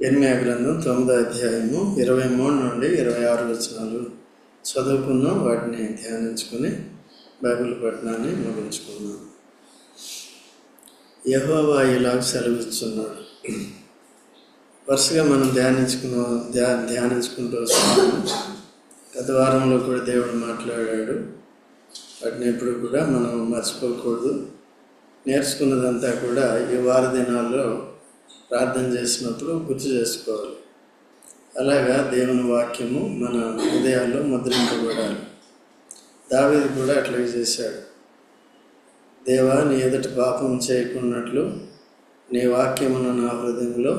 ఇర్మీయా గ్రంథం 9వ అధ్యాయము 23 నుండి 26 వచనాలు చదువుకున్నాం. వాటిని ధ్యానించుకుని బైబిల్ పఠనాన్ని ముగించుకున్నాం. యెహోవా ఇలాగ సెలవిస్తున్నాడు. వరుసగా మనం ధ్యానించుకుంటూ వస్తున్నాము. గత వారంలో కూడా దేవుడు మాట్లాడాడు. వాటిని ఎప్పుడు కూడా మనం మర్చిపోకూడదు. నేర్చుకున్నదంతా కూడా ఈ వార దినాల్లో ప్రార్థన చేసినప్పుడు గుర్తు చేసుకోవాలి. అలాగా దేవుని వాక్యము మన హృదయాల్లో ముద్రించబడాలి. దావీదు కూడా అట్లాగే చేశాడు. దేవా, నీ ఎదుట పాపం చేయకున్నట్లు నీ వాక్యమును నా హృదయంలో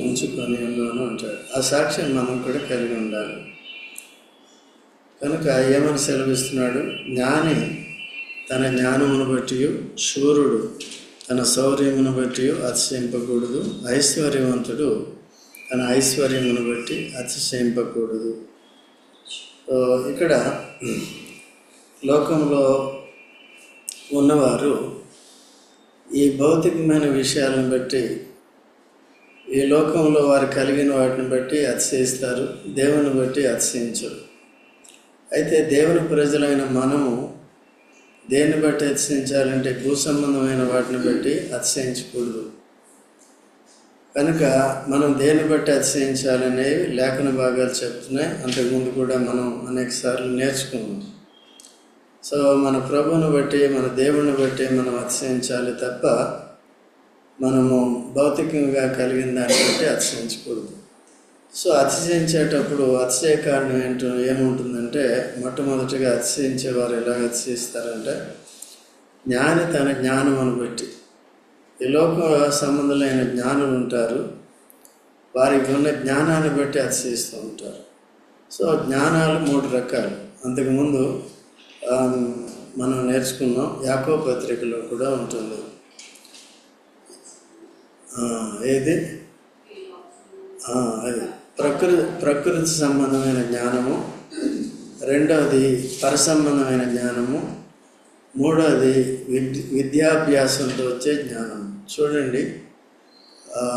ఉంచుకొని ఉన్నాను అంటాడు. ఆ సాక్ష్యం మనం కూడా కలిగి ఉండాలి. కనుక ఏమని సెలవిస్తున్నాడు? జ్ఞాని తన జ్ఞానమును బట్టి, శూరుడు తన శౌర్యమును బట్టి అతిశయింపకూడదు. ఐశ్వర్యవంతుడు తన ఐశ్వర్యమును బట్టి అతిశయింపకూడదు. ఇక్కడ లోకంలో ఉన్నవారు ఈ భౌతికమైన విషయాలను బట్టి, ఈ లోకంలో వారు కలిగిన వాటిని బట్టి అతిశయిస్తారు, దేవుని బట్టి అతిశయించరు. అయితే దేవుని ప్రజలైన మనము దేన్ని బట్టి అతిశయించాలంటే భూ సంబంధమైన వాటిని బట్టి అతిశయించకూడదు. కనుక మనం దేన్ని బట్టి అతిశయించాలనేవి లేఖన భాగాలు చెప్తున్నాయి. అంతకుముందు కూడా మనం అనేక సార్లు నేర్చుకున్నాం. సో మన ప్రభువుని బట్టి, మన దేవుని బట్టి మనం అతిశయించాలి తప్ప మనము భౌతికంగా కలిగిన దాన్ని బట్టి అతిశయించకూడదు. సో అతిశయించేటప్పుడు అతిశయ కారణం ఏముంటుందంటే, మొట్టమొదటిగా అతిశయించేవారు ఎలాగ అతిశయిస్తారంటే, జ్ఞాని తన జ్ఞానమును బట్టి. ఈ లోక సంబంధులైన జ్ఞానులు ఉంటారు, వారికి ఉన్న జ్ఞానాన్ని బట్టి అతిశయిస్తూ ఉంటారు. సో జ్ఞానాలు 3 రకాలు. అంతకుముందు మనం నేర్చుకున్నాం. యాకోబు పత్రికలో కూడా ఉంటుంది. ఏది అది ప్రకృతి సంబంధమైన జ్ఞానము, రెండవది పరసంబంధమైన జ్ఞానము, మూడవది విద్యాభ్యాసంతో వచ్చే జ్ఞానం. చూడండి,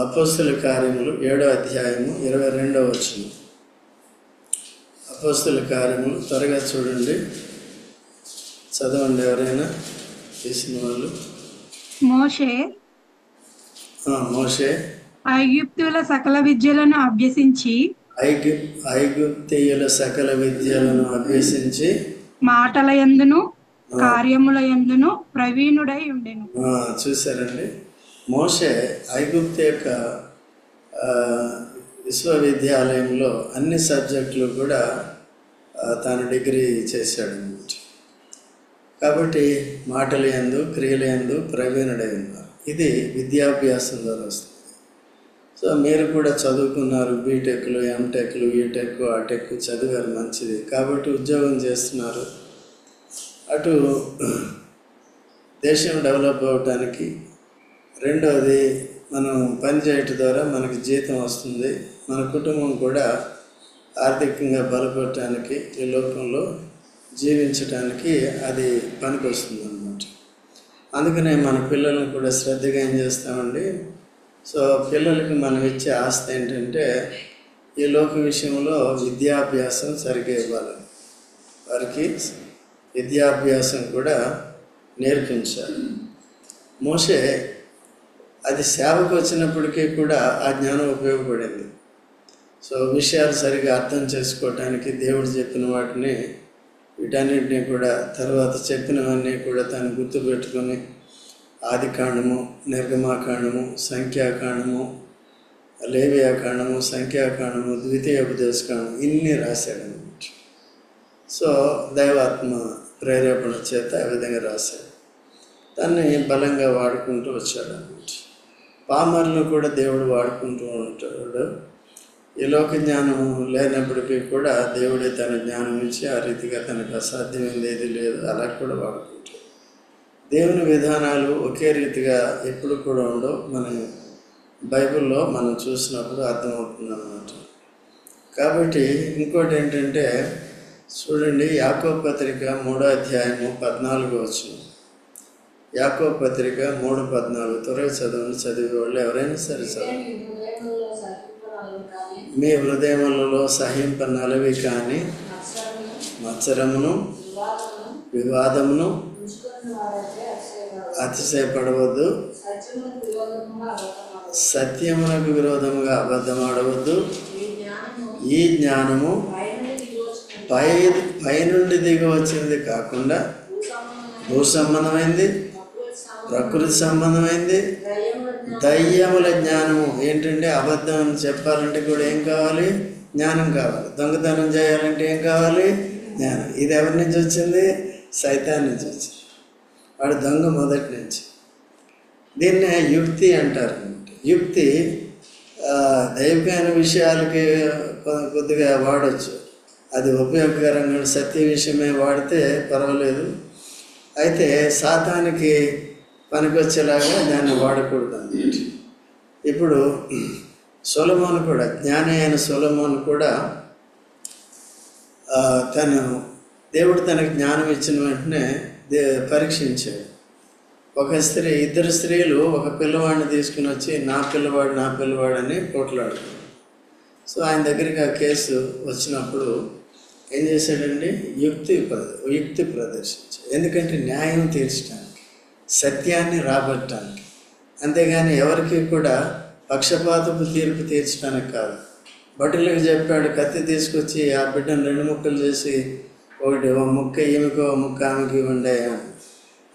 అపోస్తల కార్యములు 7వ అధ్యాయము 22వ వచనం. అపోస్తల కార్యములు త్వరగా చూడండి, చదవండి ఎవరైనా చేసిన వాళ్ళు. మోషే ఐగుప్తుల సకల విద్యలను అభ్యసించి ఐగుప్తీయుల సకల విద్యలను అభ్యసించి మాటల యందును కార్యముల యందును ప్రవీణుడై ఉండెను. చూశారండి, మోషే ఐగుప్తు యొక్క విశ్వవిద్యాలయంలో అన్ని సబ్జెక్టులు కూడా తాను డిగ్రీ చేశాడు అన్నమాట. కాబట్టి మాటల యందు క్రియల యందు ప్రవీణుడై ఉన్నారు. ఇది విద్యాభ్యాసం ద్వారా వస్తుంది. సో మీరు కూడా చదువుకున్నారు, బీటెక్లు, ఎంటెక్లు, ఈటెక్, ఆటెక్ చదివారు, మంచిది. కాబట్టి ఉద్యోగం చేస్తున్నారు. అటు దేశం డెవలప్ అవ్వటానికి, రెండవది మనం పని చేయటం ద్వారా మనకి జీతం వస్తుంది, మన కుటుంబం కూడా ఆర్థికంగా బలపడటానికి, ఈ లోకంలో జీవించటానికి అది పనికి వస్తుంది అన్నమాట. అందుకనే మన పిల్లలను కూడా శ్రద్ధగా ఏం చేస్తామండి, సో పిల్లలకి మనం ఇచ్చే ఆస్తి ఏంటంటే, ఈ లోక విషయంలో విద్యాభ్యాసం సరిగ్గా ఇవ్వాలి. వారికి విద్యాభ్యాసం కూడా నేర్పించాలి. మోషే అది సేవకు వచ్చినప్పటికీ కూడా ఆ జ్ఞానం ఉపయోగపడింది. సో విషయాలు సరిగ్గా అర్థం చేసుకోవటానికి దేవుడు చెప్పిన వాటిని, వీటన్నిటినీ కూడా తర్వాత చెప్పినవన్నీ కూడా తను గుర్తుపెట్టుకొని ఆదికాండము, నిర్గమాకాండము, సంఖ్యాకాండము, లేవియాకాండము, సంఖ్యాకాండము, ద్వితీయోపదేశకాండము ఇన్ని రాశాడనమాట. సో దైవాత్మ ప్రేరేపణ చేత ఆ విధంగా రాశాడు. దాన్ని బలంగా వాడుకుంటూ వచ్చాడు అన్నమాట. పామర్లను కూడా దేవుడు వాడుకుంటూ ఉంటాడు. ఈ లోక జ్ఞానం లేనప్పటికీ కూడా దేవుడే తన జ్ఞానం ఇచ్చి ఆ రీతిగా తనకు అసాధ్యమైంది ఏది లేదు, అలా కూడా వాడుకుంటాడు. దేవుని విధానాలు ఒకే రీతిగా ఎప్పుడు కూడా ఉండవు. మన బైబిల్లో మనం చూసినప్పుడు అర్థమవుతుంది అన్నమాట. కాబట్టి ఇంకోటి ఏంటంటే, చూడండి, యాకోబు పత్రిక 3వ అధ్యాయము 14వ వచనం. యాకోబు పత్రిక 3:14 త్వరగా చదవండి. చదివే వాళ్ళు ఎవరైనా సరే చదవండి. మీ హృదయములలో సహింపనలవి కానీ మత్సరమును వివాదమును అతిశయపడవద్దు, సత్యమునకు విరోధముగా అబద్ధమాడవద్దు. ఈ జ్ఞానము పైనుండి దిగి వచ్చింది కాకుండా భూ సంబంధమైంది, ప్రకృతి సంబంధమైంది, దయ్యముల జ్ఞానము. ఏంటంటే అబద్ధం అని చెప్పాలంటే కూడా ఏం కావాలి? జ్ఞానం కావాలి. దొంగతనం చేయాలంటే ఏం కావాలి? జ్ఞానం. ఇది ఎవరి నుంచి వచ్చింది? సైతాన్ నుంచి వచ్చింది. వాడు దొంగ మొదటి నుంచి. దీన్నే యుక్తి అంటారు. యుక్తి దైవికమైన విషయాలకి కొద్దిగా వాడచ్చు, అది ఉపయోగకరంగా సత్య విషయమే వాడితే పర్వాలేదు. అయితే సాతానికి పనికొచ్చేలాగా దాన్ని వాడకూడదు అన్నమాట. ఇప్పుడు సొలొమోను కూడా, జ్ఞాని అయిన సొలొమోను కూడా దేవుడు తనకు జ్ఞానం ఇచ్చిన వెంటనే పరీక్షించాడు. ఇద్దరు స్త్రీలు ఒక పిల్లవాడిని తీసుకుని వచ్చి నా పిల్లవాడు అని పోట్లాడుతున్నారు. సో ఆయన దగ్గరికి ఆ కేసు వచ్చినప్పుడు ఏం చేశాడండి? యుక్తి ప్రదర్శించాడు. ఎందుకంటే న్యాయం తీర్చడానికి, సత్యాన్ని రాబట్టడానికి, అంతేగాని ఎవరికి కూడా పక్షపాతపు తీర్పు తీర్చడానికి కాదు. భటులకు చెప్పాడు, కత్తి తీసుకొచ్చి ఆ బిడ్డను 2 ముక్కలు చేసి ఒకటి ముక్క ఈమెకో ముక్క ఆమెకి ఇవ్వండి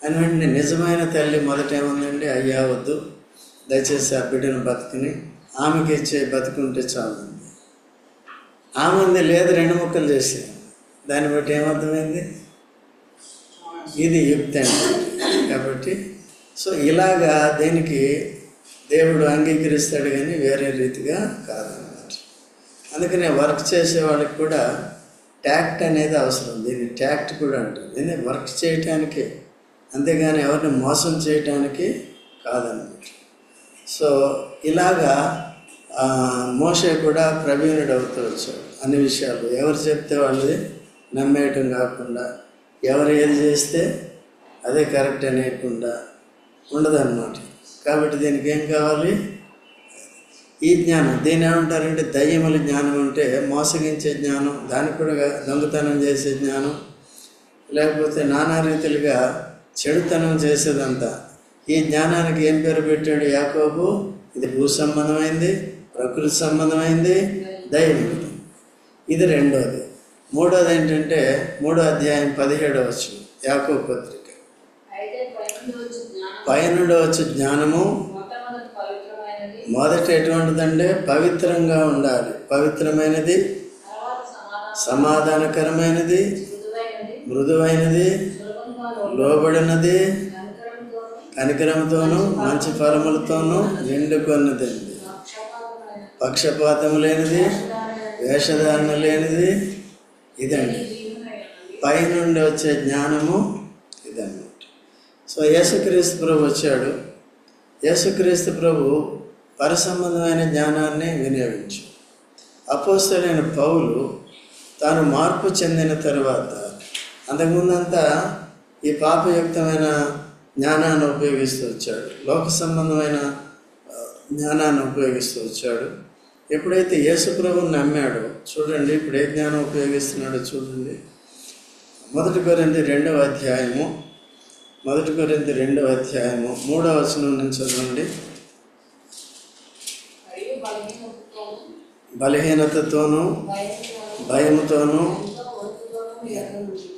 అని వెంటనే నిజమైన తల్లి మొదట ఏముందండి? అయ్యా వద్దు, దయచేసి ఆ బిడ్డను బతుకుని ఆమెకి ఇచ్చే, బతుకుంటే చాలండి. ఆమె లేదు 2 ముక్కలు చేసి. దాన్ని బట్టి ఏమర్థమైంది? ఇది యుక్తి అంటే. కాబట్టి సో ఇలాగా దేనికి దేవుడు అంగీకరిస్తాడు కానీ వేరే రీతిగా కాదన్నమాట. అందుకనే వర్క్ చేసే వాళ్ళకి కూడా ట్యాక్ట్ అనేది అవసరం. దీన్ని ట్యాక్ట్ కూడా అంటారు. ఎందుకంటే వర్క్ చేయటానికే, అంతేగాని ఎవరిని మోసం చేయటానికి కాదన్నమాట. సో ఇలాగా మోషే కూడా ప్రవీణుడు అవుతూ వచ్చాడు అన్ని విషయాలు. ఎవరు చెప్తే వాళ్ళది నమ్మేయటం కాకుండా, ఎవరు ఏది చేస్తే అదే కరెక్ట్ అనేయకుండా ఉండదన్నమాట. కాబట్టి దీనికి ఏం కావాలి? ఈ జ్ఞానం. దీన్ని ఏమంటారంటే దయ్యముల జ్ఞానం. అంటే మోసగించే జ్ఞానం, దానికి కూడా దొంగతనం చేసే జ్ఞానం, లేకపోతే నానా రీతిలుగా చెడుతనం చేసేదంతా. ఈ జ్ఞానానికి ఏం పేరు పెట్టాడు యాకోబు? ఇది భూ సంబంధమైంది, ప్రకృతి సంబంధమైంది, దైవం. ఇది రెండోది. మూడోది ఏంటంటే 3వ అధ్యాయం 17వ వచనం యాకోబు పత్రిక. పైనుండి వచ్చే జ్ఞానము మొదట ఎటువంటిదంటే పవిత్రంగా ఉండాలి. పవిత్రమైనది, సమాధానకరమైనది, మృదువైనది, లోబడినది, కనికరంతోనూ మంచి ఫలములతోనూ నిండుకొన్నదండి. పక్షపాతం లేనిది, వేషధారణ లేనిది. ఇదండి పైనుండి వచ్చే జ్ఞానము. ఇదన్నమాట. సో యేసుక్రీస్తు ప్రభు వచ్చాడు. యేసుక్రీస్తు ప్రభు పరసంబంధమైన జ్ఞానాన్ని వినియోగించు. అపోస్తలుడైన పౌలు తాను మార్పు చెందిన తర్వాత, అంతకుముందంతా ఈ పాపయుక్తమైన జ్ఞానాన్ని ఉపయోగిస్తూ వచ్చాడు, లోక సంబంధమైన జ్ఞానాన్ని ఉపయోగిస్తూ వచ్చాడు. ఎప్పుడైతే యేసు ప్రభువుని నమ్మాడో చూడండి, ఇప్పుడు ఏ జ్ఞానం ఉపయోగిస్తున్నాడో చూడండి. 1 కొరింథీ 2వ అధ్యాయము 3వ వచనం నుంచి చదవండి. బలహీనతతోనూ భయముతోనూ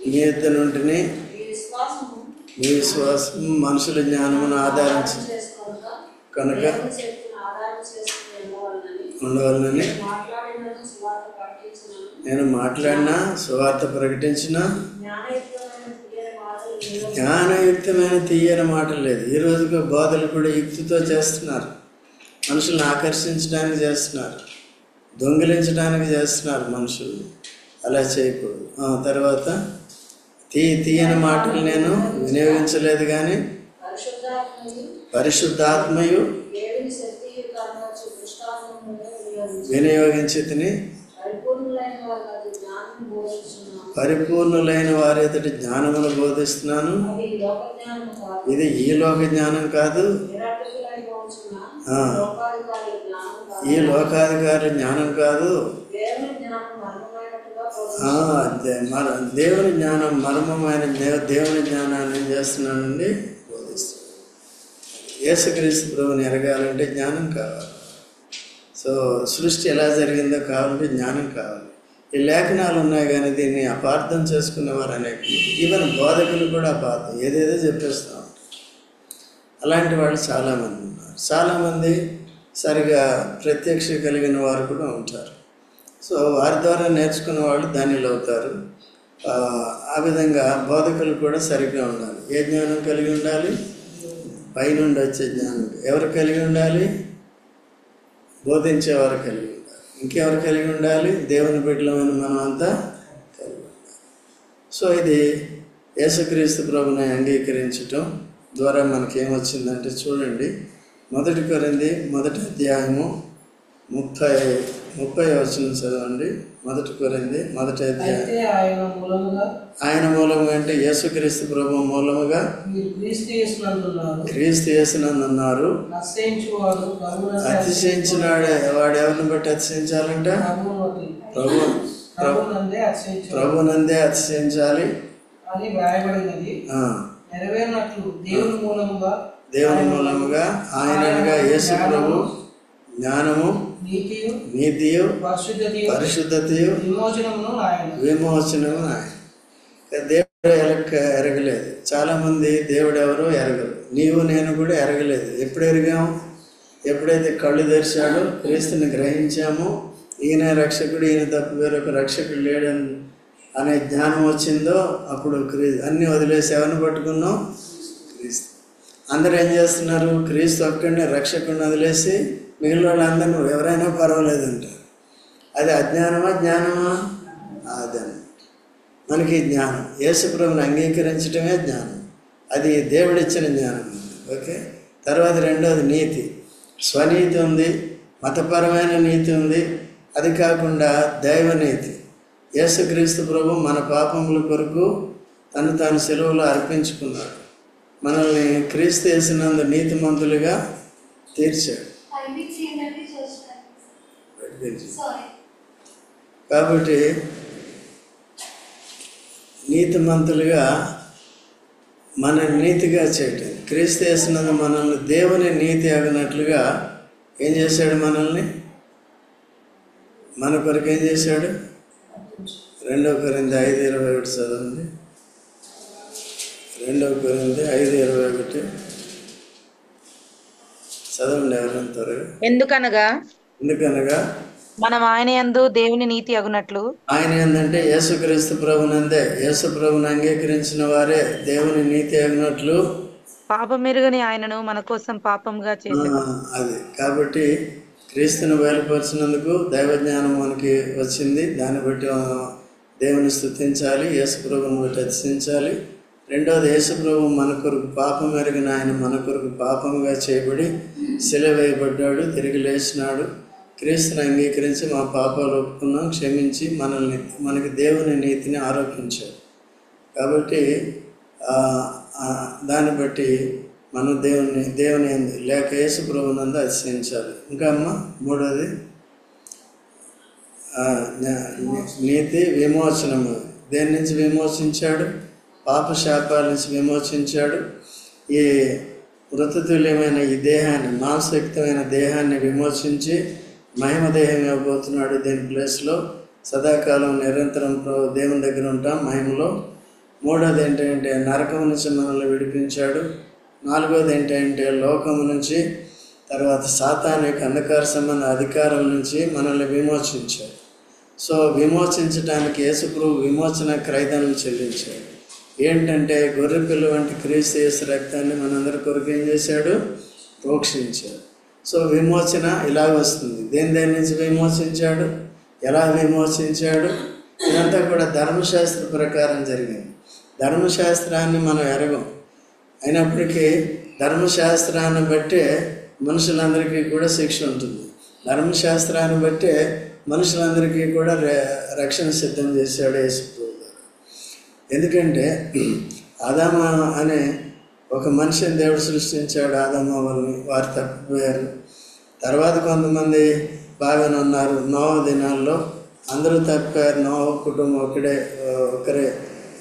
మీ యొద్ద నుండి మీ విశ్వాసం మనుషుల జ్ఞానమును ఆధారించి కనుక ఉండవాలని నేను మాట్లాడినా, సువార్త ప్రకటించిన జ్ఞానయుక్తమైన తీయని మాటలు లేదు. ఈ రోజుకు బోధలు కూడా యుక్తితో చేస్తున్నారు. మనుషులను ఆకర్షించడానికి చేస్తున్నారు, దొంగిలించడానికి చేస్తున్నారు మనుషులు. అలా చేయకూడదు. తర్వాత తీయని మాటలు నేను వినియోగించలేదు కానీ పరిశుద్ధాత్మయు వినియోగించి తిని పరిపూర్ణులైన వారి ఎదుటి జ్ఞానమును బోధిస్తున్నాను. ఇది ఈ లోక జ్ఞానం కాదు, ఈ లోకాధికారి జ్ఞానం కాదు. దేవుని జ్ఞానం మర్మమైన దేవుని జ్ఞానాన్ని ఏం చేస్తున్నానండి? బోధిస్తున్నాను. యేసుక్రీస్తు ప్రభువుని ఎరగాలంటే జ్ఞానం కావాలి. సో సృష్టి ఎలా జరిగిందో కావాలంటే జ్ఞానం కావాలి. ఈ లేఖనాలు ఉన్నాయి కానీ దీన్ని అపార్థం చేసుకునేవారు అనేక, ఈవెన్ బోధకులు కూడా అపార్థం ఏదేదో చెప్పేస్తూ ఉంటారు. అలాంటి వాళ్ళు చాలామంది ఉన్నారు. చాలామంది సరిగా ప్రత్యక్ష కలిగిన వారు కూడా ఉంటారు. సో వారి ద్వారా నేర్చుకున్న వాళ్ళు దానిలో అవుతారు. ఆ విధంగా బోధకులు కూడా సరిగ్గా ఉండాలి. ఏ జ్ఞానం కలిగి ఉండాలి? పైనుండి వచ్చే జ్ఞానం. ఎవరు కలిగి ఉండాలి? బోధించేవారు కలిగి ఉండాలి. ఇంకెవరు కలిగి ఉండాలి? దేవుని బిడ్డలమైన మనం అంతా కలిగి ఉండాలి. సో ఇది యేసుక్రీస్తు ప్రభుని అంగీకరించటం ద్వారా మనకేమొచ్చిందంటే చూడండి, 1 కొరింథీ 1వ అధ్యాయము 30వ వచనం చదవండి. 1 కొరింథీ 1వ అధ్యాయం. ఆయన మూలముగా అంటే యేసుక్రీస్తు ప్రభు మూలముగా క్రీస్తు యేసునందున్నారు. అతిశయించినాడే వాడు ఎవరిని బట్టి అతిశయించాలంట? ప్రభునందే అతిశయించాలి అని వ్రాయబడినది. దేవుని మూలముగా ఆయనగా యేసు ప్రభు జ్ఞానము, నీతియు, పరిశుద్ధతయు, విమోచనము ఆయన. దేవుడు ఎరగలేదు. చాలామంది దేవుడు ఎవరో ఎరగరు. నీవు నేను కూడా ఎరగలేదు. ఎప్పుడు ఎరిగాము? ఎప్పుడైతే కళ్ళు తెరిచాడో, క్రీస్తుని గ్రహించామో, ఈయన రక్షకుడు, ఈయన తప్ప వేరొక రక్షకుడు లేడని అనే జ్ఞానం వచ్చిందో అప్పుడు అన్నీ వదిలేసి ఎవరిని పట్టుకున్నాం? క్రీస్తు. అందరూ ఏం చేస్తున్నారు? క్రీస్తు ఒక్కడిని రక్షకుడిని వదిలేసి మిగిలిన వాళ్ళందరూ నువ్వు ఎవరైనా పర్వాలేదంటారు. అది అజ్ఞానమా జ్ఞానమా? అదని మనకి జ్ఞానం యేసుప్రభుని అంగీకరించడమే జ్ఞానం. అది దేవుడిచ్చిన జ్ఞానం. ఓకే. తర్వాత రెండవది నీతి. స్వనీతి ఉంది, మతపరమైన నీతి ఉంది. అది కాకుండా దైవనీతి. యేసుక్రీస్తు ప్రభు మన పాపముల కొరకు తాను సెలవులో అర్పించుకున్నాడు. మనల్ని క్రీస్తు యేసునందు నీతిమంతులుగా తీర్చాడు. కాబట్టి నీతిమంతులుగా మన నీతిగా చేయటం, క్రీస్తు యేసునందు మనల్ని దేవుని నీతి అగినట్లుగా ఏం చేశాడు? మనల్ని మన కొరకు ఏం చేశాడు? 2 కొరింథీ 5:21 చదవండి. 2 కొరింథీ 5:21 చదవండి ఎవరైనా త్వరగా. ఎందుకనగా మనం ఆయన యందు దేవుని నీతి అగునట్లు. ఆయన ఏంటంటే యేసుక్రీస్తు ప్రభునందే, యేసు ప్రభుని అంగీకరించిన వారే దేవుని నీతి అగినట్లు పాపమెరుగని ఆయనను మన కోసం పాపంగా చేశాడు. అది కాబట్టి క్రీస్తుని బయలుపరిచినందుకు దైవజ్ఞానం మనకి వచ్చింది. దాన్ని బట్టి దేవుని స్తుతించాలి, యేసు ప్రభుని బట్టి అతిశించాలి. రెండవది, యేసు ప్రభు మన కొరకు పాపం ఎరిగిన ఆయన మన కొరకు పాపంగా చేయబడి సిలువ వేయబడ్డాడు, తిరిగి లేచినాడు. క్రీస్తుని అంగీకరించి మా పాపాలు ఒప్పుకున్నాం, క్షమించి మనకి దేవుని నీతిని ఆరోపించాడు. కాబట్టి దాన్ని బట్టి మనం దేవుని లేక యేసు ప్రభునందు అతిశయించాలి. ఇంకా అమ్మ మూడవది నీతి, విమోచనము. దేని నుంచి విమోచించాడు? పాప శాపాల నుంచి విమోచించాడు. ఈ మృతతుల్యమైన ఈ దేహాన్ని, మాంసయుక్తమైన దేహాన్ని విమోచించి మహిమ దేహం ఇవ్వబోతున్నాడు. దీని ప్లేస్లో సదాకాలం నిరంతరం దేవుని దగ్గర ఉంటాం మహిమలో. మూడోది ఏంటంటే నరకం నుంచి మనల్ని విడిపించాడు. నాలుగోది ఏంటంటే లోకము నుంచి, తర్వాత సాతానిక అంధకార సంబంధ అధికారం నుంచి మనల్ని విమోచించాడు. సో విమోచించడానికి యేసుప్రభు విమోచన క్రయధనం చెల్లించాడు. ఏంటంటే గొర్రెపిల్ల వంటి క్రీస్తు యేసు రక్తాన్ని మనందరి కొరకు ఏం చేశాడు? ప్రోక్షించాడు. సో విమోచన ఇలా వస్తుంది. దేని నుంచి విమోచించాడు? ఎలా విమోచించాడు? ఇదంతా కూడా ధర్మశాస్త్ర ప్రకారం జరిగింది. ధర్మశాస్త్రాన్ని మనం ఎరగం, అయినప్పటికీ ధర్మశాస్త్రాన్ని బట్టే మనుషులందరికీ కూడా శిక్ష ఉంటుంది. ధర్మశాస్త్రాన్ని బట్టే మనుషులందరికీ కూడా రక్షణ సిద్ధం చేశాడు యేసు ప్రభువు గారు. ఎందుకంటే ఆదాము అనే ఒక మనిషిని దేవుడు సృష్టించాడు. ఆదాము వాళ్ళని వారు తప్పిపోయారు. తర్వాత కొంతమంది బాగానే ఉన్నారు. నోవ దినాల్లో అందరూ తప్పిపోయారు. నోవ కుటుంబం ఒకరే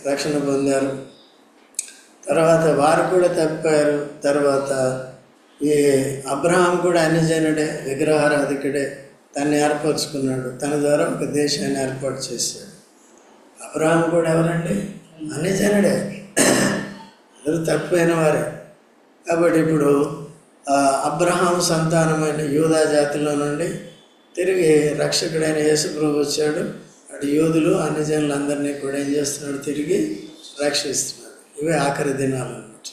రక్షణ పొందారు. తర్వాత వారు కూడా తప్పిపోయారు. తర్వాత ఈ అబ్రహాం కూడా అన్యజనుడే, విగ్రహారాధికుడే, తన్ని ఏర్పరచుకున్నాడు. తన ద్వారా ఒక దేశాన్ని ఏర్పాటు చేశాడు. అబ్రహాం కూడా ఎవరండి? అన్యజనుడే, అందరూ తప్పిపోయిన వారే. కాబట్టి ఇప్పుడు అబ్రహాం సంతానమైన యూదా జాతిలో నుండి తిరిగి రక్షకుడైన యేసు ప్రభు వచ్చాడు. అటు యూదులు అన్యజనులందరినీ కూడా ఏం చేస్తున్నాడు? తిరిగి రక్షిస్తున్నాడు. ఇవే ఆఖరి దినాలు అన్నమాట.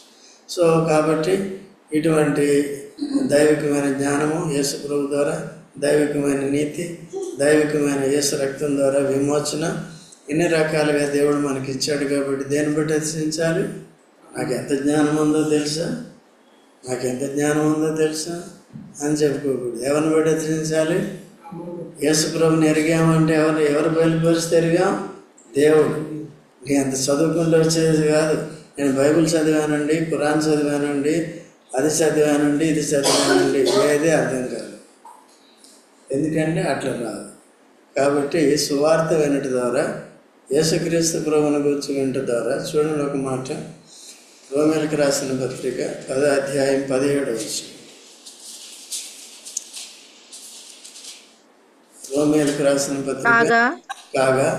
సో కాబట్టి ఇటువంటి దైవికమైన జ్ఞానము యేసు ప్రభు ద్వారా, దైవికమైన నీతి, దైవికమైన యేసు రక్తం ద్వారా విమోచన, ఇన్ని రకాలుగా దేవుడు మనకి ఇచ్చాడు. కాబట్టి దేన్ని బట్టి హెచ్చరించాలి? నాకు ఎంత జ్ఞానం ఉందో తెలుసా అని చెప్పుకోకూడదు. ఎవరిని బట్టి హెచ్చరించాలి? యేసు ప్రభుని ఎరిగామంటే ఎవరు బయలుపరిస్తే ఎరిగాం? దేవుడు. నేను అంత చదువుకుంటూ వచ్చేది కాదు. నేను బైబిల్ చదివానండి, ఖురాన్ చదివానండి, అది చదివానండి, ఇది చదివానండి, ఏదే అర్థం కాదు. ఎందుకంటే అట్లా రాదు. కాబట్టి సువార్త వినట ద్వారా, యేసుక్రీస్తు ప్రభువుని గురించి వినట ద్వారా, చూడండి ఒక మాట, రోమేలకు రాసిన పత్రిక 10వ అధ్యాయం 17వ వచనం. రోమేలకు రాసిన పత్రిక కాగా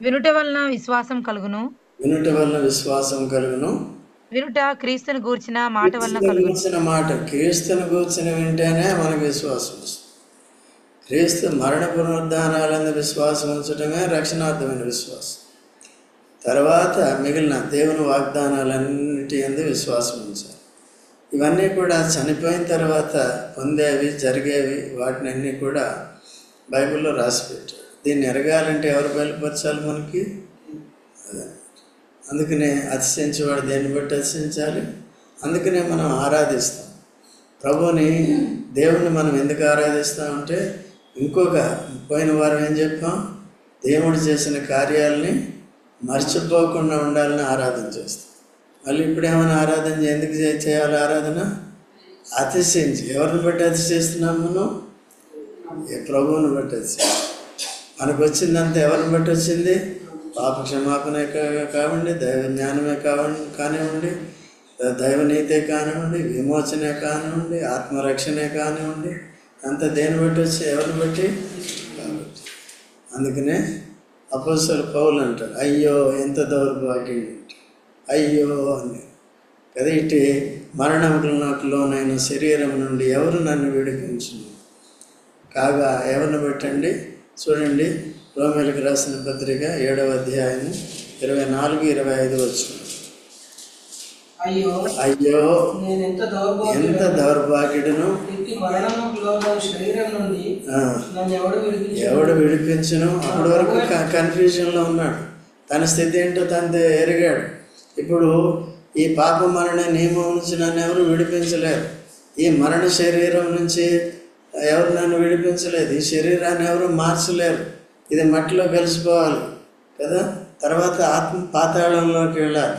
వినుట వలన విశ్వాసం కలుగును, వినుట క్రీస్తును గూర్చిన మాట వలన కలుగును. క్రీస్తును గూర్చిన వింటేనే మనకు విశ్వాసం వస్తుంది. క్రీస్తు మరణ పునరుద్ధానాలందు విశ్వాసం ఉంచడమే రక్షణార్థమైన విశ్వాసం. తర్వాత మిగిలిన దేవుని వాగ్దానాలన్నిటి యందు విశ్వాసం ఉంచాలి. ఇవన్నీ కూడా చనిపోయిన తర్వాత పొందేవి, జరిగేవి, వాటిని అన్నీ కూడా బైబిల్లో రాసి పెట్టాడు. దీన్ని ఎరగాలంటే ఎవరు బయలుపరచాలి మనకి? అందుకనే అతిశయించేవాడు దేన్ని బట్టి అతిశయించాలి? అందుకనే మనం ఆరాధిస్తాం ప్రభువుని. దేవుణ్ణి మనం ఎందుకు ఆరాధిస్తామంటే, ఇంకొక పోయిన వారం ఏం చెప్పాం? దేవుడు చేసిన కార్యాలని మర్చిపోకుండా ఉండాలని ఆరాధన చేస్తాం. మళ్ళీ ఇప్పుడేమైనా ఆరాధన ఎందుకు చేయాలి? ఆరాధన అతిశయించి. ఎవరిని బట్టి అతిశయిస్తున్నాం మనం? ప్రభువుని బట్టి అతిశయిస్తాం. మనకు వచ్చిందంతా ఎవరిని బట్టి వచ్చింది? పాప క్షమాపణే కావండి, దైవ జ్ఞానమే కానివ్వండి, దైవనీతే కానివ్వండి, విమోచనే కానివ్వండి, ఆత్మరక్షణే కానివ్వండి, అంతా దేని బట్టి వచ్చి? ఎవరిని బట్టి? కాబట్టి అందుకనే అపోస్తలుడు పౌలు అంటారు, అయ్యో ఎంత దౌర్భాగ్యం, అయ్యో అని కదా. ఇటు మరణములకు లోనైన శరీరం నుండి ఎవరు నన్ను విడిపించును? కాగా ఎవరిని బట్టండి? చూడండి, రోమేలకు రాసిన పత్రిక 7వ అధ్యాయం 24-25 వచనం. అయ్యో ఎంత దౌర్భాగ్యుడును, ఎవడు విడిపించును? అప్పటి వరకు కన్ఫ్యూజన్లో ఉన్నాడు. తన స్థితి ఏంటో తను ఎరిగాడు. ఇప్పుడు ఈ పాప మరణ నియమం నుంచి నన్ను ఎవరు విడిపించలేరు. ఈ మరణ శరీరం నుంచి ఎవరు నన్ను విడిపించలేదు. ఈ శరీరాన్ని ఎవరు మార్చలేరు. ఇది మట్టిలో కలిసిపోవాలి కదా. తర్వాత ఆత్మ పాతాళంలోకి వెళ్ళాలి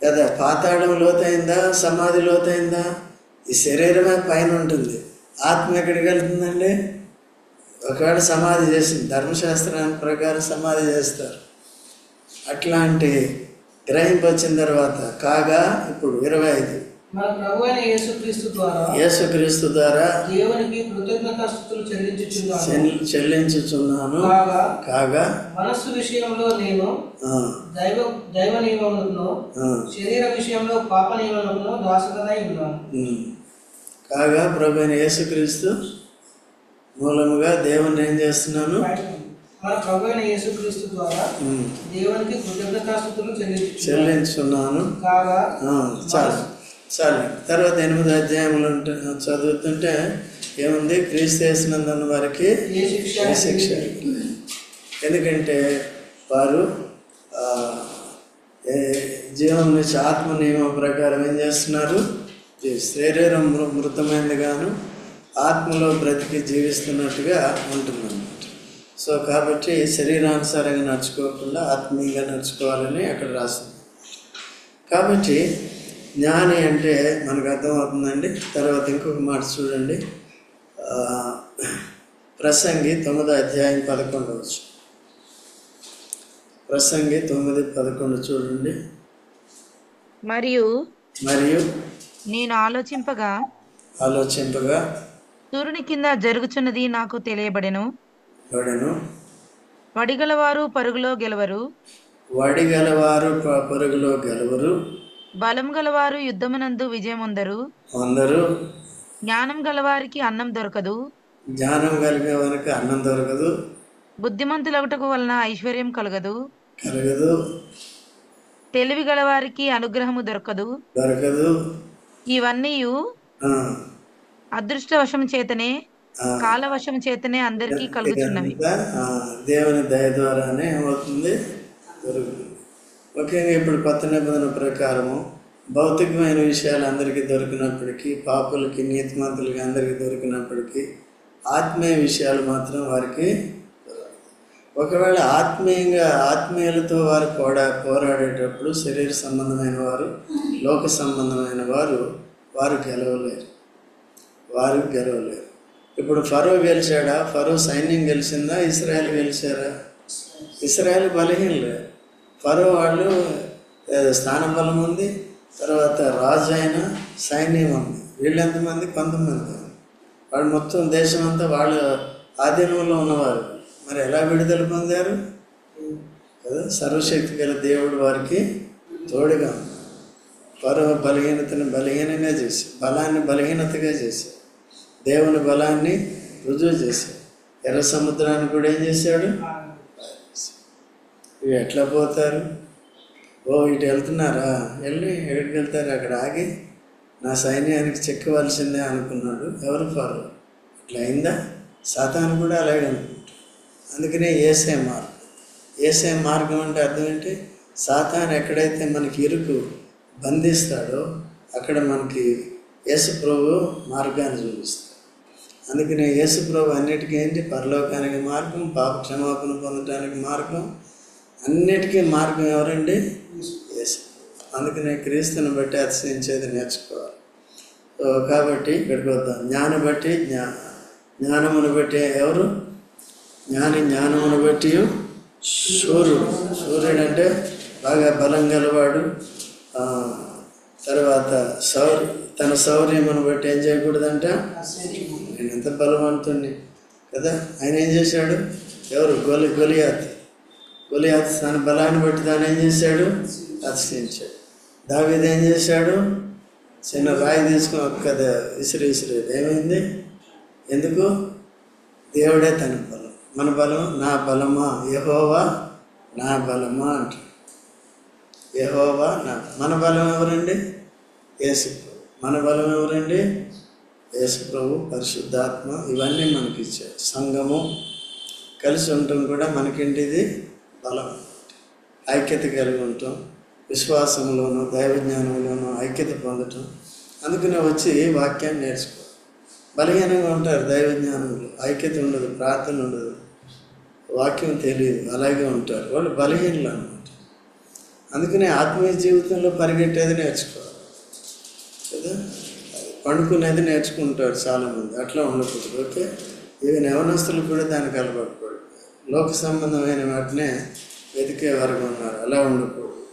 కదా. పాతాళం లోతైందా, సమాధి లోతైందా? ఈ శరీరమే పైన ఉంటుంది. ఆత్మ ఎక్కడికి వెళ్తుందండి? ఒకవేళ సమాధి చేసింది, ధర్మశాస్త్రాన్ని ప్రకారం సమాధి చేస్తారు. అట్లాంటి గ్రహింపు వచ్చిన తర్వాత కాగా ఇప్పుడు 25 యేసుక్రీస్తు ద్వారా దేవునికి కృతజ్ఞతాస్తుతులు చెల్లించుచున్నాను. కాగా మనస్సు విషయంలో నేను దైవ నియమములను, శరీర విషయంలో పాప నియమములను దాసుడనై ఉన్నాను. కాగా ప్రభువైన యేసుక్రీస్తు మూలముగా దేవుని ఏం చేస్తున్నాను? మన ప్రభువైన యేసుక్రీస్తు ద్వారా దేవునికి కృతజ్ఞతాస్తుతులు చెల్లించున్నాను. కాగా చాలు. తర్వాత 8వ అధ్యాయంలో చదువుతుంటే ఏముంది? క్రీస్తు యేసునందున్న వారికి ఏ శిక్ష. ఎందుకంటే వారు జీవం నుంచి ఆత్మ నియమం ప్రకారం ఏం చేస్తున్నారు? శరీరం మృతమైంది గాను ఆత్మలో బ్రతికి జీవిస్తున్నట్టుగా ఉంటుందన్నమాట. సో కాబట్టి శరీరానుసారంగా నడుచుకోకుండా ఆత్మీయంగా నడుచుకోవాలని అక్కడ రాస్తుంది. కాబట్టి జ్ఞాని అంటే మనకు అర్థమవుతుందండి. తర్వాత ఇంకొక మాట చూడండి, ప్రసంగి 9:11. ప్రసంగి 9:11 చూడండి. మరియు నేను ఆలోచింపగా సూర్యుని కింద జరుగుచున్నది నాకు తెలియబడెను. వడిగలవారు పరుగులో గెలవరు, బలం గలవారు యుద్ధమునందు విజయముందరు. జ్ఞానం గలవారికి అన్నం దొరకదు, బుద్ధిమంతులగుటకు వలన ఐశ్వర్యం కలగదు, తెలివి గలవారికి అనుగ్రహము దొరకదు. ఇవన్నీ అదృష్టవశం చేతనే కాలవశం చేతనే అందరికీ కలుగుచున్నవి. దేవుని దయ ద్వారానే ఏమవుతుంది, దొరుకుతుంది. ముఖ్యంగా ఇప్పుడు కొత్త నిబంధన ప్రకారము భౌతికమైన విషయాలు అందరికీ దొరికినప్పటికీ, పాపులకి నీతిమంతులకి అందరికీ దొరికినప్పటికీ, ఆత్మీయ విషయాలు మాత్రం వారికి ఒకవేళ ఆత్మీయులతో వారు పోరాడేటప్పుడు శరీర సంబంధమైన వారు, లోక సంబంధమైన వారు గెలవలేరు. ఇప్పుడు ఫరో గెలిచాడా? ఫరో సైన్యం గెలిచిందా? ఇశ్రాయేల్ గెలిచారా? ఇశ్రాయేల్ బలహీనలే. ఫరో వాళ్ళు స్థానబలం ఉంది, తర్వాత రాజు అయిన సైన్యం ఉంది. వీళ్ళు ఎంతమంది? 10 మంది. వాళ్ళు మొత్తం దేశం అంతా వాళ్ళ ఆధీనంలో ఉన్నవారు. మరి ఎలా విడుదల పొందారు కదా? సర్వశక్తి గల దేవుడు వారికి తోడుగా ఉంది. ఫరో బలహీనతను బలహీనంగా చేసి, బలాన్ని బలహీనతగా చేశాడు, దేవుని బలాన్ని రుజువు చేశాడు. ఎర్ర సముద్రాన్ని కూడా ఏం చేశాడు? ఇవి ఎట్లా పోతారు? ఇటు వెళ్తున్నారా? ఎక్కడికి వెళ్తారు? అక్కడ ఆగి నా సైన్యానికి చెక్కవలసిందే అనుకున్నాడు. ఎవరు? ఫరో. అట్లా అయిందా? సాతాను కూడా అలాగే అనుకుంటాడు. అందుకనే ఏసే మార్గం అంటే అర్థం ఏంటి? సాతాను ఎక్కడైతే మనకి ఇరుకు బంధిస్తాడో అక్కడ మనకి యేసు ప్రభు మార్గాన్ని చూపిస్తాడు. అందుకనే యేసు ప్రభు అన్నిటికీ ఏంటి? పరలోకానికి మార్గం, పాప క్షమాపణ పొందడానికి మార్గం, అన్నిటికీ మార్గం ఎవరండి? యేసు. అందుకనే క్రీస్తుని బట్టి అతిశయించేది నేర్చుకోవాలి. కాబట్టి ఇక్కడికి వద్దాం. జ్ఞానమును బట్టి ఎవరు? జ్ఞానమును బట్టి సూర్యుడు అంటే బాగా బలం గలవాడు. తర్వాత తన శౌర్యమును బట్టి ఏం చేయకూడదంట? నేను ఎంత బలవంతుణ్ణి కదా. ఆయన ఏం చేశాడు? ఎవరు? గొలియాత్ తన బలాన్ని బట్టి తాను ఏం చేశాడు? అతిశయించాడు. దావీదు ఏం చేశాడు? చిన్న రాయి తీసుకుని ఒక్క విసిరేది ఏమైంది? ఎందుకు? దేవుడే తన బలం. మన బలం నా బలమా, యెహోవా నా బలమా అంట. యెహోవా మన బలం ఎవరండి? యేసు. మన బలం ఎవరండి? యేసు ప్రభు, పరిశుద్ధాత్మ. ఇవన్నీ మనకి ఇచ్చారు. సంఘము కలిసి ఉండటం కూడా మనకేంటిది? బలం. ఐక్యత కలిగి ఉండటం, విశ్వాసంలోనూ దైవజ్ఞానంలోనూ ఐక్యత పొందటం. అందుకనే వచ్చి వాక్యాన్ని నేర్చుకో. బలహీనంగా ఉంటారు దైవజ్ఞానంలో, ఐక్యత ఉండదు, ప్రార్థన ఉండదు, వాక్యం తెలియదు, అలాగే ఉంటారు వాళ్ళు, బలహీనలు అన్నమాట. అందుకనే ఆత్మీయ జీవితంలో పరిగెట్టేది నేర్చుకోవాలి కదా. పండుకునేది నేర్చుకుంటారు చాలామంది. అట్లా ఉండకూడదు. ఓకే, ఈవెన్ యవనస్తులు కూడా దానికి అలవాటుపడు. లోక సంబంధమైన వాటినే వెతికే వరకు ఉన్నారు. అలా ఉండకూడదు.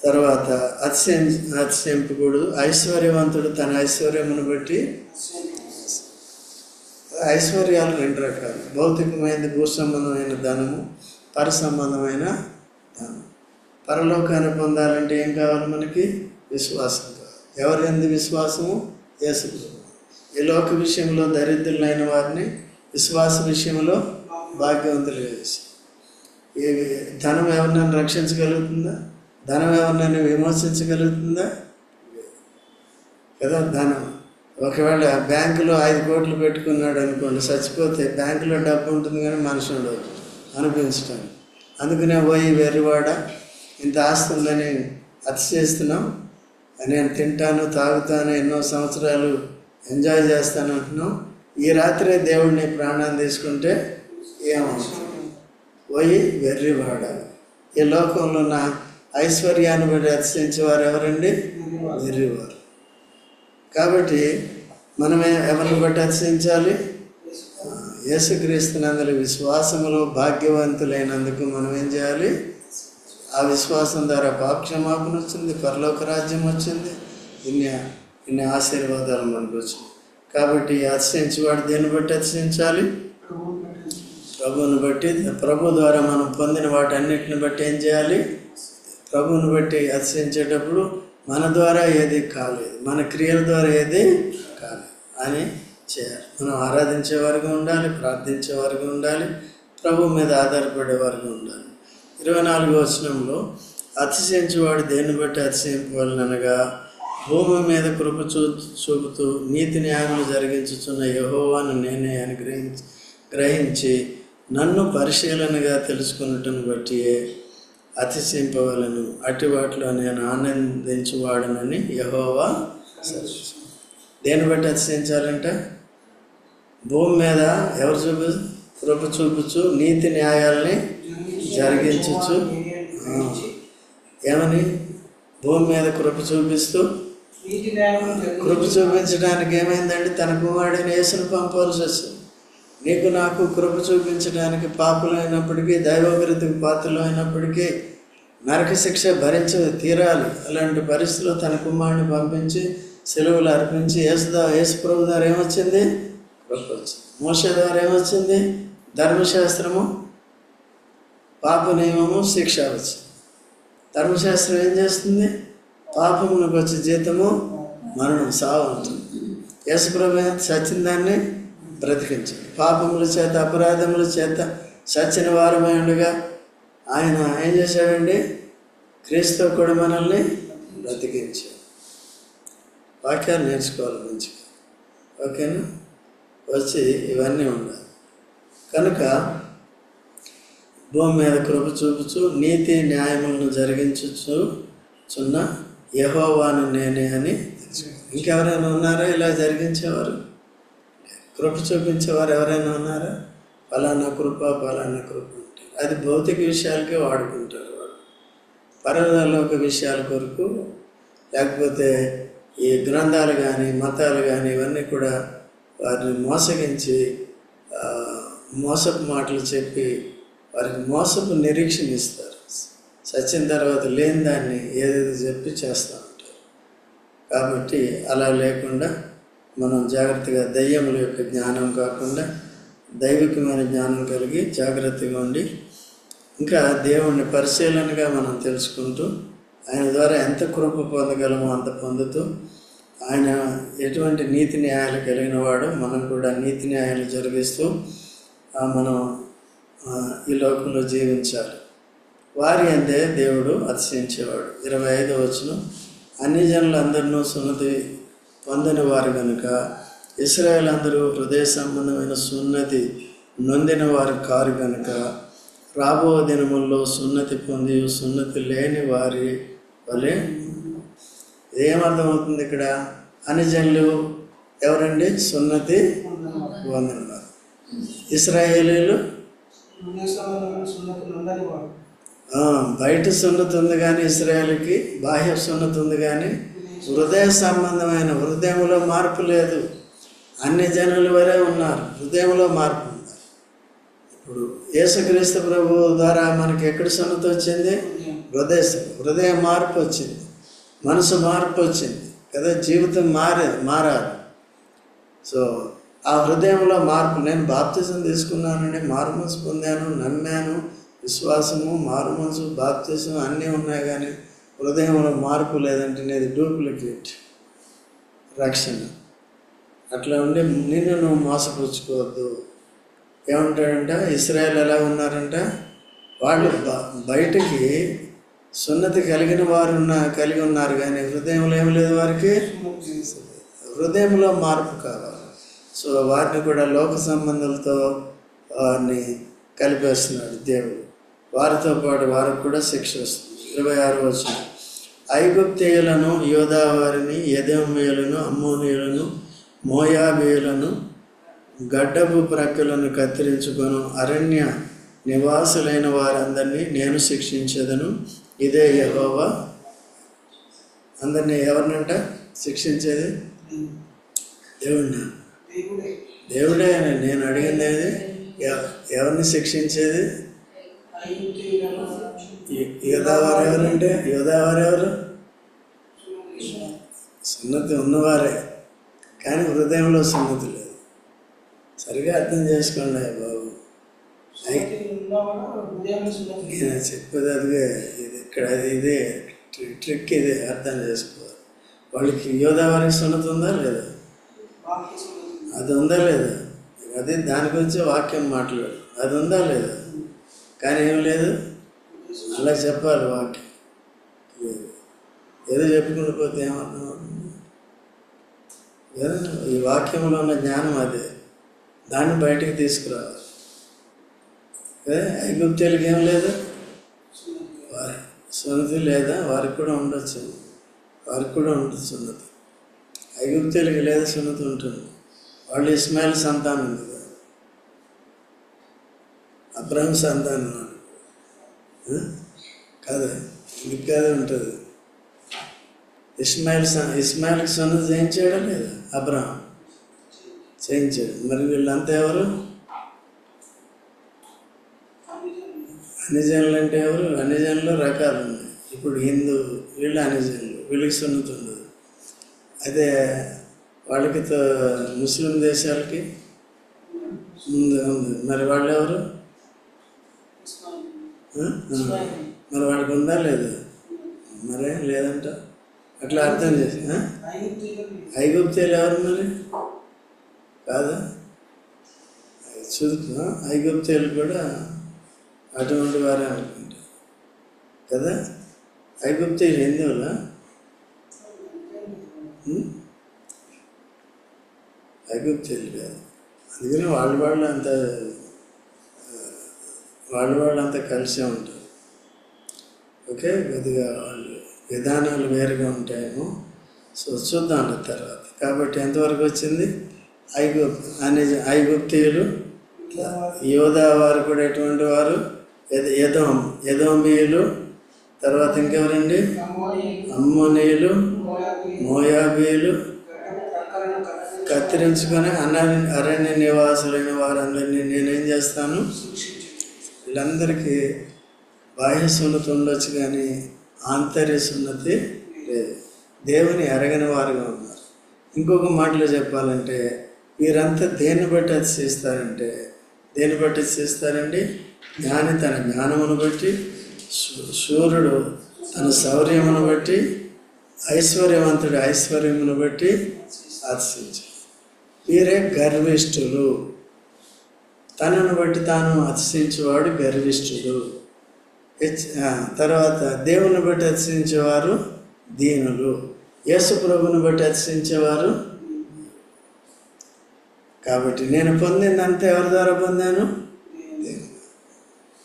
తర్వాత అతిశయింపకూడదు. ఐశ్వర్యవంతుడు తన ఐశ్వర్యమును బట్టి. ఐశ్వర్యాలు 2 రకాలు. భౌతికమైనది, భూ సంబంధమైన ధనము, పర సంబంధమైన ధనం. పరలోకాన్ని పొందాలంటే ఏం కావాలి మనకి? విశ్వాసం కావాలి. ఎవరి యందు విశ్వాసము? యేసు. ఈ లోక విషయంలో దరిద్రులైన వారిని విశ్వాస విషయంలో భాగ్యవంతులు చేసి. ఈ ధనం ఎవరినైనా రక్షించగలుగుతుందా? ధనం ఎవరినైనా విమోచించగలుగుతుందా? కదా. ధనం ఒకవేళ బ్యాంకులో 5 కోట్లు పెట్టుకున్నాడు అనుకోండి, చచ్చిపోతే బ్యాంకులో డబ్బు ఉంటుంది కానీ మనిషి ఉండదు అనిపించడానికి. అందుకనే పోయి వెర్రివాడ ఇంత ఆస్తి ఉందని అతిశయిస్తున్నాం, నేను తింటాను, తాగుతాను, ఎన్నో సంవత్సరాలు ఎంజాయ్ చేస్తాను అంటున్నాం. ఈ రాత్రే దేవుడిని ప్రాణాన్ని తీసుకుంటే ఏమవుతుంది? పోయి వెర్రివాడాలి. ఈ లోకంలో ఉన్న ఐశ్వర్యాన్ని బట్టి అతిశయించేవారు ఎవరండి? వెర్రివారు. కాబట్టి మనం ఎవరిని బట్టి అతిశయించాలి? యేసుక్రీస్తునందలి విశ్వాసములో భాగ్యవంతులైనందుకు మనం ఏం చేయాలి? ఆ విశ్వాసం ద్వారా పాపక్షమాపణ వచ్చింది, పరలోక రాజ్యం వచ్చింది, ఇన్ని ఆశీర్వాదాలు మనకు వచ్చింది. కాబట్టి అతిశయించేవాడు దేన్ని బట్టి అతిశయించాలి? ప్రభువుని బట్టి. ప్రభు ద్వారా మనం పొందిన వాటన్నిటిని బట్టి ఏం చేయాలి? ప్రభువుని బట్టి అతిశయించేటప్పుడు మన ద్వారా ఏది కాలేదు, మన క్రియల ద్వారా ఏది కాలేదు అని చేయాలి. మనం ఆరాధించేవారుగా ఉండాలి, ప్రార్థించేవారుగా ఉండాలి, ప్రభు మీద ఆధారపడేవారుగా ఉండాలి. 24వ వచనంలో అతిశయించేవాడు దేన్ని బట్టి అతిశయింపవలనగా భూమి మీద కృప చూపుతూ నీతి న్యాయములు జరిగించుచున్న యెహోవాను నేనే అని గ్రహించి నన్ను పరిశీలనగా తెలుసుకున్నట్టును బట్టి అతిశయింపవలను. అట్టి వాటిలో నేను ఆనందించువాడనని యెహోవా సెలవిచ్చాడు. దేన్ని బట్టి అతిశయించాలంట? భూమి మీద ఎవరు కృప చూపుచు నీతి న్యాయాల్ని జరిగించచ్చు. ఏమని? భూమి మీద కృప చూపిస్తూ, కృప చూపించడానికి ఏమైందండి? తన కుమారుడైన యేసును పంపవలసి వచ్చింది. నీకు నాకు కృప చూపించడానికి పాపులైనప్పటికీ, దైవోగ్రతకు పాత్రలు అయినప్పటికీ నరక శిక్ష భరించి తీరాలి. అలాంటి పరిస్థితుల్లో తన కుమారుడిని పంపించి సెలవులు అర్పించి యేసు ప్రభు ద్వారా ఏమొచ్చింది? కృప వచ్చింది. మోషే ద్వారా ఏమొచ్చింది? ధర్మశాస్త్రము, పాప నియమము, శిక్ష వచ్చింది. ధర్మశాస్త్రం ఏం చేస్తుంది? పాపమునకు వచ్చే జీతము మరణం, సావు ఉంటుంది. యేసు ప్రభు సచిన దాన్ని బ్రతికించాడు. పాపముల చేత, అపరాధముల చేత సచిన వారమై ఉండగా ఆయన ఏం చేశాడండి? క్రీస్తు కూడా మనల్ని బ్రతికించాడు. వాక్యాలు నేర్చుకోవాలి మంచిగా, ఓకేనా? వచ్చి ఇవన్నీ ఉండాలి. కనుక భూమి మీద కృప చూపుచు నీతి న్యాయములను జరిగించుచున్న యెహోవాను నేనే అని. ఇంకెవరైనా ఉన్నారా ఇలా జరిగించేవారు? కృప చూపించేవారు ఎవరైనా ఉన్నారా? పలానా కృప అంటే అది భౌతిక విషయాలకే వాడుకుంటారు వాళ్ళు. పరలోక విషయాల కొరకు, లేకపోతే ఈ గ్రంథాలు కానీ మతాలు కానీ ఇవన్నీ కూడా వారిని మోసగించి మోసపు మాటలు చెప్పి వారికి మోసపు నిరీక్షణ ఇస్తారు. చచ్చిన తర్వాత లేని దాన్ని ఏదేదో చెప్పి చేస్తూ ఉంటారు. కాబట్టి అలా లేకుండా మనం జాగ్రత్తగా దయ్యముల యొక్క జ్ఞానం కాకుండా దైవికమైన జ్ఞానం కలిగి జాగ్రత్తగా ఉండి, ఇంకా దేవుణ్ణి పరిశీలనగా మనం తెలుసుకుంటూ ఆయన ద్వారా ఎంత కృప పొందగలమో అంత పొందుతూ, ఆయన ఎటువంటి నీతి న్యాయాలు కలిగిన వాడు, మనం కూడా నీతి న్యాయాలు జరిగిస్తూ మనం ఈ లోకంలో జీవించాలి. వారి అందే దేవుడు అతిశయించేవాడు. 25వ వచనం, అన్ని జనులందరినూ సున్నతి పొందని వారు కనుక ఇశ్రాయేలు అందరూ హృదయ సంబంధమైన సున్నతి నొందిన వారు కారు కనుక రాబో దినముల్లో సున్నతి పొంది సున్నతి లేని వారి వలె. ఏమర్థమవుతుంది ఇక్కడ? అన్ని జనులు ఎవరండి? సున్నతి పొందిన వారు. ఇశ్రాయేలీలు బయట సున్నతి ఉంది కానీ ఇశ్రాయేలుకి బాహ్య సున్నతి ఉంది కానీ హృదయ సంబంధమైన, హృదయంలో మార్పు లేదు. అన్ని జనుల వరే ఉన్నారు, హృదయంలో మార్పు ఉంది. ఇప్పుడు యేసుక్రీస్తు ప్రభు ద్వారా మనకి ఎక్కడ సున్నతి వచ్చింది? హృదయ మార్పు వచ్చింది, మనసు మార్పు వచ్చింది కదా, జీవితం మారాలి. సో ఆ హృదయంలో మార్పు. నేను బాప్తిజం తీసుకున్నానండి, మారుమనసు పొందాను, నమ్మాను, విశ్వాసము, మారుమనసు, బాప్తిజం అన్నీ ఉన్నాయి కానీ హృదయంలో మార్పు లేదంటే నేను డూప్లికేట్ రక్షణ. అట్లా ఉండి నిన్ను నువ్వు మోసపుచ్చుకోవద్దు. ఏమంటాడంట? ఇశ్రాయేలు ఎలా ఉన్నారంట? వాళ్ళు బయటికి సున్నతి కలిగిన వారు కలిగి ఉన్నారు కానీ హృదయంలో ఏమి లేదు వారికి. హృదయంలో మార్పు కావాలి. సో వారిని కూడా లోక సంబంధాలతో వారిని కలిపేస్తున్నాడు దేవుడు. వారితో పాటు వారికి కూడా శిక్ష వస్తుంది. 26వ వచనం, ఐగుప్తీయులను, యోధా వారిని, ఎదోమీయులను, అమ్మోనీయులను, మోయాబీయులను గడ్డపు ప్రక్కలను కత్తిరించుకొను అరణ్య నివాసులైన వారందరినీ నేను శిక్షించేదను. ఇదే యెహోవా. అందరినీ ఎవరినంట శిక్షించేది? దేవుడిని. దేవుడే. నేను అడిగింది ఏది? ఎవరిని శిక్షించేది? యోధావారు ఎవరంటే? యోధావారు ఎవరు? సున్నతి ఉన్నవారే, కానీ హృదయంలో సున్నతి లేదు. సరిగా అర్థం చేసుకోండి బాబు. నేను చెప్పేది అదిగే. ఇది ఇక్కడ ఇదే ట్రిక్, ఇదే అర్థం చేసుకోవాలి. వాళ్ళకి యోధావారికి సున్నతి ఉందా లేదా? అది ఉందా లేదా? అది దాని గురించి వాక్యం మాట్లాడు. అది ఉందా లేదా? కానీ ఏం లేదు. అలా చెప్పాలి వాక్యం. ఏదో చెప్పుకుంటూ పోతే ఏమర్థం అవుతుంది? ఈ వాక్యంలో ఉన్న జ్ఞానం అదే. దాన్ని బయటికి తీసుకురావాలి. ఐగుప్తీయులకి ఏం లేదు, వారి సున్నతి లేదా? వారికి కూడా ఉండొచ్చు, వారికి కూడా ఉంటుంది సున్నతి. ఐగుప్తీయులకి లేదా సున్నతి ఉంటుంది. వాళ్ళు ఇస్మాయిల్ సంతానం కదా, అబ్రహం సంతానం కదా, ఇందుకు కాదు ఉంటుంది. ఇస్మాయిల్కి సున్నతి చేయించాడా లేదా? అబ్రహం చేయించాడు. మరి వీళ్ళంతా ఎవరు? అన్యజనులు అంటే ఎవరు? అన్యజనులు రకాలు ఉన్నాయి. ఇప్పుడు హిందూ, వీళ్ళు అన్యజనులు, వీళ్ళకి సున్నతి ఉండదు. అదే వాళ్ళకి ముస్లిం దేశాలకి ముందు ఉంది. మరి వాళ్ళు ఎవరు? మరి వాళ్ళకి ఉందా లేదా? మరేం లేదంట. అట్లా అర్థం చేసి ఐగుప్తీయులు ఎవరు మరి? కాదా? చూద్దా, ఐగుప్తీయులు కూడా అటువంటి వారే అనుకుంటారు కదా. ఐగుప్తీయులు హిందువులా? ఐగుప్తీయులు కాదు. అందుకని వాళ్ళు అంతా కలిసే ఉంటారు. ఓకే, కొద్దిగా వాళ్ళు విధానాలు వేరుగా ఉంటాయేమో. సో చూద్దాం తర్వాత. కాబట్టి ఎంతవరకు వచ్చింది? ఐగుప్తీయులు, యోధా వారు కూడా ఎటువంటి వారు? ఎదోమీయులు, తర్వాత ఇంకెవరండి? అమ్మోనీయులు, మోయాబీయులు, కత్తిరించుకొని అరణ్య నివాసులైన వారందరినీ నేనేం చేస్తాను? వీళ్ళందరికీ బాహ్య సున్నతి ఉండొచ్చు, కానీ ఆంతర్య సున్నతి లేదు. దేవుని ఎరగని వారుగా ఉన్నారు. ఇంకొక మాటలో చెప్పాలంటే వీరంతా దేన్ని బట్టి అతిశయిస్తారంటే, దేన్ని బట్టి అతిశయిస్తారండి? జ్ఞాని తన జ్ఞానమును బట్టి, శూరుడు తన శౌర్యమును బట్టి, ఐశ్వర్యవంతుడు ఐశ్వర్యమును బట్టి అతిశయించారు. వీరే గర్విష్ఠులు. తనను బట్టి తాను అతిశయించేవాడు గర్విష్ఠుడు. తర్వాత దేవుని బట్టి అతిశయించేవారు దీనులు. యేసు ప్రభుని బట్టి అతిశయించేవారు. కాబట్టి నేను పొందిందంతా ఎవరి ద్వారా పొందాను?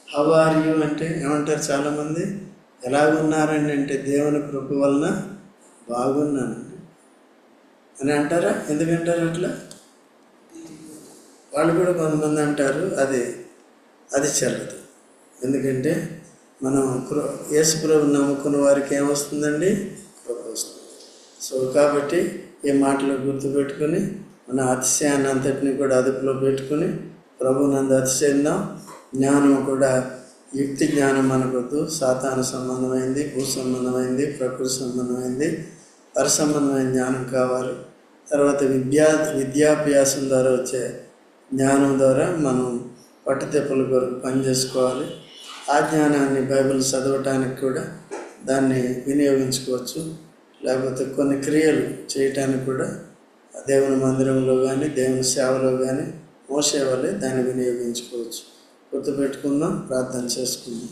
హౌ ఆర్ యూ అంటే ఏమంటారు చాలామంది? ఎలాగున్నారండి అంటే దేవుని కృప వలన బాగున్నానండి అని అంటారా? ఎందుకంటారు అట్లా? వాళ్ళు కూడా కొంతమంది అంటారు. అది చెల్లదు. ఎందుకంటే మనం యేసు ప్రభుని నమ్ముకున్న వారికి ఏమొస్తుందండి? కృప వస్తుంది. సో కాబట్టి ఈ మాటలు గుర్తుపెట్టుకుని మన అతిశయాన్ని అంతటిని కూడా అదుపులో పెట్టుకుని ప్రభునందు అతిశయిద్దాం. జ్ఞానం కూడా యుక్తి జ్ఞానం మనకొద్దు. సాతాను సంబంధమైంది, భూ సంబంధమైంది, ప్రకృతి సంబంధమైంది, పరసంబంధమైన జ్ఞానం కావాలి. తర్వాత విద్యాభ్యాసం ద్వారా వచ్చే జ్ఞానం ద్వారా మనం పట్టుదెబ్బల కొరకు పనిచేసుకోవాలి. ఆ జ్ఞానాన్ని బైబిల్ చదవటానికి కూడా దాన్ని వినియోగించుకోవచ్చు. లేకపోతే కొన్ని క్రియలు చేయటానికి కూడా దేవుని మందిరంలో కానీ దేవుని సేవలో కానీ మోసే వల్లే దాన్ని వినియోగించుకోవచ్చు. గుర్తుపెట్టుకుందాం, ప్రార్థన చేసుకుందాం.